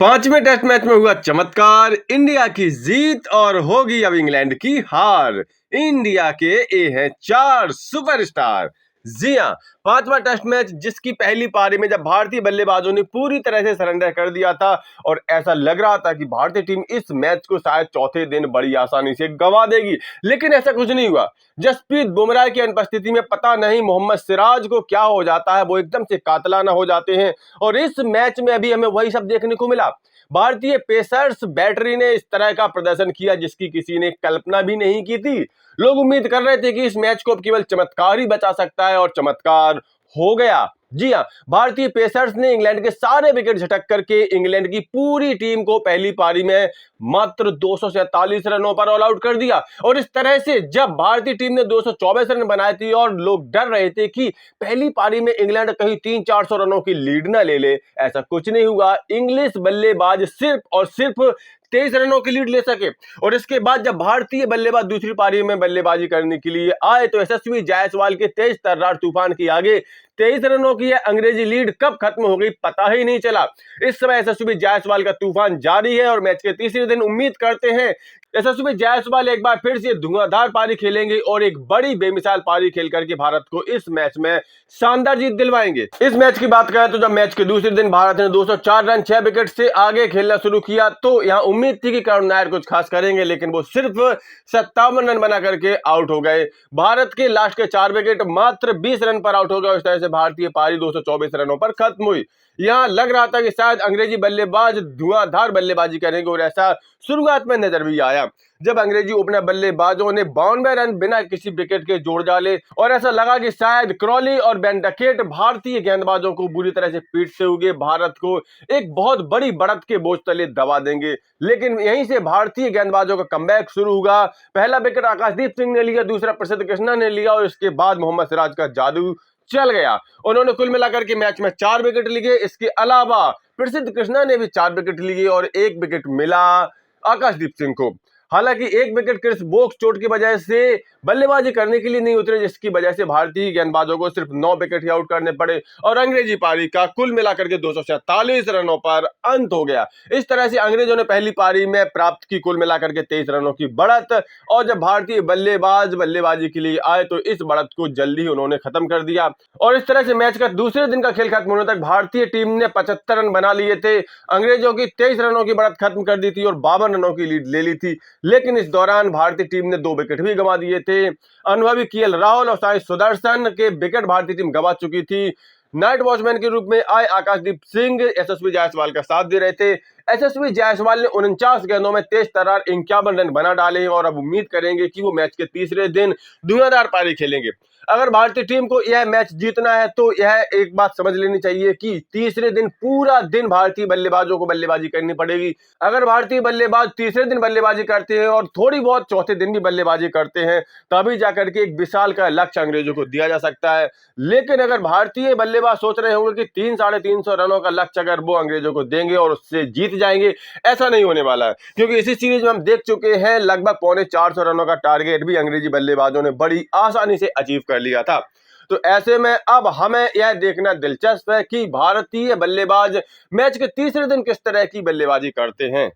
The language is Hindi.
पांचवें टेस्ट मैच में हुआ चमत्कार, इंडिया की जीत और होगी अब इंग्लैंड की हार। इंडिया के ये हैं चार सुपरस्टार। जी हां, पांचवा टेस्ट मैच जिसकी पहली पारी में जब भारतीय बल्लेबाजों ने पूरी तरह से सरेंडर कर दिया था और ऐसा लग रहा था कि भारतीय टीम इस मैच को शायद चौथे दिन बड़ी आसानी से गंवा देगी, लेकिन ऐसा कुछ नहीं हुआ। जसप्रीत बुमराह की अनुपस्थिति में पता नहीं मोहम्मद सिराज को क्या हो जाता है, वो एकदम से कातलाना हो जाते हैं और इस मैच में अभी हमें वही सब देखने को मिला। भारतीय पेसर्स बैटरी ने इस तरह का प्रदर्शन किया जिसकी किसी ने कल्पना भी नहीं की थी। लोग उम्मीद कर रहे थे कि इस मैच को अब केवल चमत्कार ही बचा सकता है और चमत्कार हो गया। जी हां, भारतीय पेसर्स ने इंग्लैंड के सारे विकेट झटक करके इंग्लैंड की पूरी टीम को पहली पारी में मात्र 247 रनों पर ऑल आउट कर दिया। और इस तरह से जब भारतीय टीम ने 224 रन बनाए थे और लोग डर रहे थे कि पहली पारी में इंग्लैंड कहीं 300-400 रनों की लीड ना ले ले, ऐसा कुछ नहीं हुआ। इंग्लिश बल्लेबाज सिर्फ और सिर्फ 23 रनों की लीड ले सके। और इसके बाद जब भारतीय बल्लेबाज दूसरी पारी में बल्लेबाजी करने के लिए आए तो यशस्वी जायसवाल के तेज तर्रार तूफान के आगे 23 रनों की यह अंग्रेजी लीड कब खत्म हो गई पता ही नहीं चला। इस समय यशस्वी जायसवाल का तूफान जारी है और मैच के तीसरे दिन उम्मीद करते हैं यशस्वी जायसवाल एक बार फिर से धुआंधार पारी खेलेंगे और एक बड़ी बेमिसाल पारी खेल करके भारत को इस मैच में शानदार जीत दिलवाएंगे। इस मैच की बात करें तो जब मैच के दूसरे दिन भारत ने 204 रन 6 विकेट से आगे खेलना शुरू किया तो यहां उम्मीद थी कि करुण नायर कुछ खास करेंगे, लेकिन वो सिर्फ 57 रन बना करके आउट हो गए। भारत के लास्ट के 4 विकेट मात्र 20 रन पर आउट हो गए। इस तरह से भारतीय पारी 224 रनों पर खत्म हुई। यहां लग रहा था कि शायद अंग्रेजी बल्लेबाज धुआंधार बल्लेबाजी करेंगे और ऐसा शुरुआत में नजर भी आया जब अंग्रेजी ओपनर बल्लेबाजों ने 92 रन बिना किसी विकेट के जोड़ डाले और ऐसा लगा कि शायद क्रॉली और बेन डकेट भारतीय गेंदबाजों को बुरी तरह से पीटते हुए भारत को एक बहुत बड़ी बढ़त के बोझ तले दबा देंगे। लेकिन यहीं से भारतीय गेंदबाजों का कमबैक शुरू हुआ। पहला विकेट आकाशदीप सिंह ने लिया, दूसरा प्रसिद्ध कृष्णा ने लिया और इसके बाद मोहम्मद सिराज का जादू चल गया। उन्होंने कुल मिलाकर के मैच में 4 विकेट लिए। इसके अलावा प्रसिद्ध कृष्णा ने भी 4 विकेट लिए और 1 विकेट मिला आकाशदीप सिंह को। हालांकि 1 विकेट क्रिस वोक्स चोट की वजह से बल्लेबाजी करने के लिए नहीं उतरे, जिसकी वजह से भारतीय गेंदबाजों को सिर्फ 9 विकेट ही आउट करने पड़े और अंग्रेजी पारी का कुल मिलाकर के 247 रनों पर अंत हो गया। इस तरह से अंग्रेजों ने पहली पारी में प्राप्त की कुल मिलाकर के 23 रनों की बढ़त और जब भारतीय बल्लेबाज बल्लेबाजी के लिए आए तो इस बढ़त को जल्दी ही उन्होंने खत्म कर दिया। और इस तरह से मैच का दूसरे दिन का खेल खत्म होने तक भारतीय टीम ने 75 रन बना लिए थे, अंग्रेजों की 23 रनों की बढ़त खत्म कर दी थी और 52 रनों की लीड ले ली थी। लेकिन इस दौरान भारतीय टीम ने 2 विकेट भी गंवा दिए थे। अनुभवी केएल राहुल और साई सुदर्शन के विकेट भारतीय टीम गंवा चुकी थी। नाइट वॉचमैन के रूप में आए आकाशदीप सिंह यशस्वी जायसवाल का साथ दे रहे थे। यशस्वी जायसवाल ने 49 गेंदों में तेज तर्रार 51 रन बना डाले और अब उम्मीद करेंगे कि वो मैच के तीसरे दिन धुआंधार पारी खेलेंगे। अगर भारतीय टीम को यह मैच जीतना है तो यह एक बात समझ लेनी चाहिए कि तीसरे दिन पूरा दिन भारतीय बल्लेबाजों को बल्लेबाजी करनी पड़ेगी। अगर भारतीय बल्लेबाज तीसरे दिन बल्लेबाजी करते हैं और थोड़ी बहुत चौथे दिन भी बल्लेबाजी करते हैं तभी जाकर के एक विशाल का लक्ष्य अंग्रेजों को दिया जा सकता है। लेकिन अगर भारतीय बल्लेबाज सोच रहे होंगे कि 300-350 रनों का लक्ष्य अगर वो अंग्रेजों को देंगे और उससे जीत जाएंगे, ऐसा नहीं होने वाला है, क्योंकि इसी सीरीज में हम देख चुके हैं लगभग 450 रनों का टारगेट भी अंग्रेजी बल्लेबाजों ने बड़ी आसानी से अचीव कर लिया था। तो ऐसे में अब हमें यह देखना दिलचस्प है कि भारतीय बल्लेबाज मैच के तीसरे दिन किस तरह की बल्लेबाजी करते हैं।